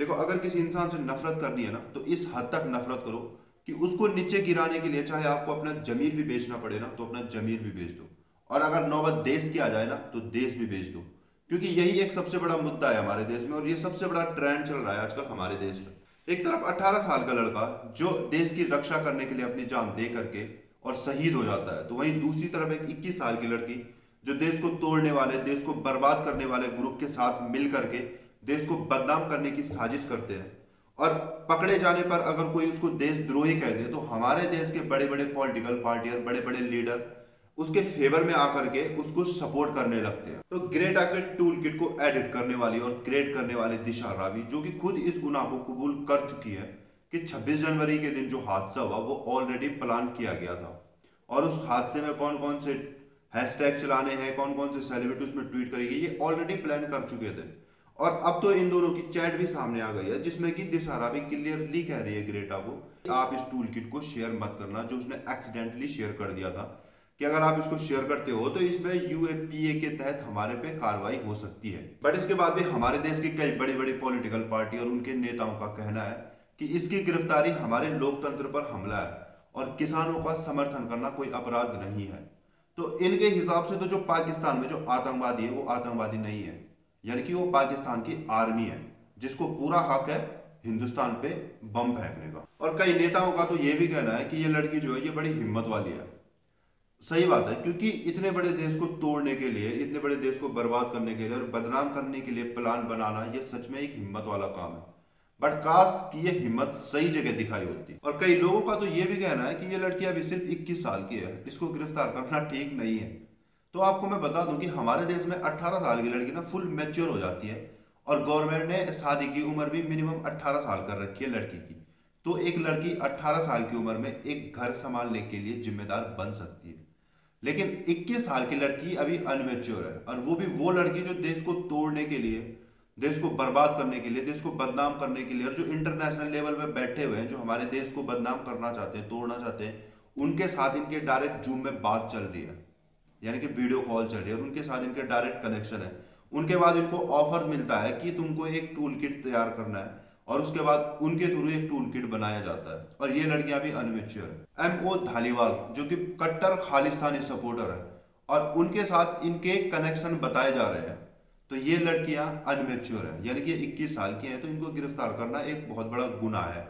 देखो, अगर किसी इंसान से नफरत करनी है ना, तो इस हद तक नफरत करो कि उसको नीचे गिराने के लिए चाहे आपको अपना जमीर भी बेचना पड़े ना, तो अपना जमीर भी बेच दो। और अगर नौबत देश की आ जाए ना, तो देश भी बेच दो। क्योंकि यही एक सबसे बड़ा मुद्दा है हमारे देश में, और ये सबसे बड़ा ट्रेंड चल रहा है आजकल हमारे देश में। एक तरफ 18 साल का लड़का जो देश की रक्षा करने के लिए अपनी जान दे करके और शहीद हो जाता है, तो वहीं दूसरी तरफ एक 21 साल की लड़की जो देश को तोड़ने वाले, देश को बर्बाद करने वाले ग्रुप के साथ मिल करके देश को बदनाम करने की साजिश करते हैं। और पकड़े जाने पर अगर कोई उसको देशद्रोही कह दे, तो हमारे देश के बड़े बड़े पॉलिटिकल पार्टियां, बड़े बड़े लीडर उसके फेवर में आकर के उसको सपोर्ट करने लगते हैं। तो ग्रेटा के टूल किट को एडिट करने वाली और क्रिएट करने वाली दिशा रावी, जो कि खुद इस गुनाह को कबूल कर चुकी है कि 26 जनवरी के दिन जो हादसा हुआ वो ऑलरेडी प्लान किया गया था, और उस हादसे में कौन कौन से हैशटैग चलाने हैं, कौन कौन से सेलिब्रिटी उसमें ट्वीट करेगी, ये ऑलरेडी प्लान कर चुके थे। और अब तो इन दोनों की चैट भी सामने आ गई है, जिसमें कि दिशा रावी क्लियरली कह रही है ग्रेटा को कि आप इस टूल किट को शेयर मत करना, जो उसने एक्सीडेंटली शेयर कर दिया था, कि अगर आप इसको शेयर करते हो तो इसमें यूएपीए के तहत हमारे पे कार्रवाई हो सकती है। बट इसके बाद भी हमारे देश की कई बड़ी बड़ी पॉलिटिकल पार्टी और उनके नेताओं का कहना है कि इसकी गिरफ्तारी हमारे लोकतंत्र पर हमला है और किसानों का समर्थन करना कोई अपराध नहीं है। तो इनके हिसाब से तो जो पाकिस्तान में जो आतंकवादी है वो आतंकवादी नहीं है, यानी कि वो पाकिस्तान की आर्मी है जिसको पूरा हक है हिंदुस्तान पे बम फेंकने का। और कई नेताओं का तो ये भी कहना है कि ये लड़की जो है ये बड़ी हिम्मत वाली है। सही बात है, क्योंकि इतने बड़े देश को तोड़ने के लिए, इतने बड़े देश को बर्बाद करने के लिए और बदनाम करने के लिए प्लान बनाना, ये सच में एक हिम्मत वाला काम है। बट काश कि ये हिम्मत सही जगह दिखाई होती। और कई लोगों का तो ये भी कहना है कि ये लड़की अभी सिर्फ 21 साल की है, इसको गिरफ्तार करना ठीक नहीं है। तो आपको मैं बता दूं कि हमारे देश में 18 साल की लड़की ना फुल मैच्योर हो जाती है, और गवर्नमेंट ने शादी की उम्र भी मिनिमम 18 साल कर रखी है लड़की की। तो एक लड़की 18 साल की उम्र में एक घर संभालने के लिए जिम्मेदार बन सकती है। लेकिन 21 साल की लड़की अभी अनमेच्योर है, और वो भी वो लड़की जो देश को तोड़ने के लिए, देश को बर्बाद करने के लिए, देश को बदनाम करने के लिए, और जो इंटरनेशनल लेवल पे बैठे हुए हैं, जो हमारे देश को बदनाम करना चाहते हैं, तोड़ना चाहते हैं, उनके साथ इनके डायरेक्ट जूम में बात चल रही है, यानी कि वीडियो कॉल चल रही है, और उनके साथ इनके डायरेक्ट कनेक्शन है। उनके बाद इनको ऑफर मिलता है कि तुमको एक टूल किट तैयार करना है, और उसके बाद उनके थ्रू एक टूल किट बनाया जाता है। और ये लड़कियां भी अनमेच्योर है। एमओ धालीवाल जो कि कट्टर खालिस्तानी सपोर्टर है, और उनके साथ इनके कनेक्शन बताए जा रहे हैं। तो ये लड़कियां अनमेच्योर है, यानी कि 21 साल की हैं, तो इनको गिरफ्तार करना एक बहुत बड़ा गुनाह है।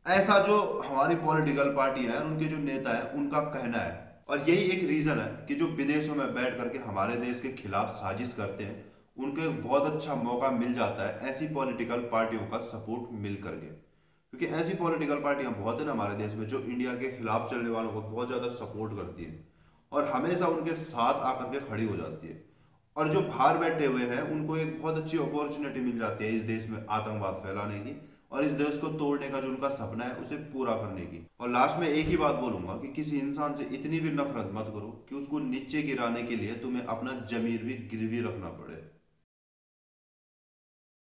ऐसा जो हमारी पॉलिटिकल पार्टी है, उनके जो नेता है, उनका कहना है। और यही एक रीजन है कि जो विदेशों में बैठ करके हमारे देश के खिलाफ साजिश करते हैं, उनको एक बहुत अच्छा मौका मिल जाता है ऐसी पॉलिटिकल पार्टियों का सपोर्ट मिल करके। क्योंकि ऐसी पॉलिटिकल पार्टियां बहुत है ना हमारे देश में, जो इंडिया के खिलाफ चलने वालों को बहुत ज़्यादा सपोर्ट करती है और हमेशा उनके साथ आकर के खड़ी हो जाती है। और जो बाहर बैठे हुए हैं, उनको एक बहुत अच्छी अपॉर्चुनिटी मिल जाती है इस देश में आतंकवाद फैलाने की, और इस देश को तोड़ने का जो उनका सपना है उसे पूरा करने की। और लास्ट में एक ही बात बोलूंगा कि किसी इंसान से इतनी भी नफरत मत करो कि उसको नीचे गिराने के लिए तुम्हें अपना जमीर भी गिरवी रखना पड़े।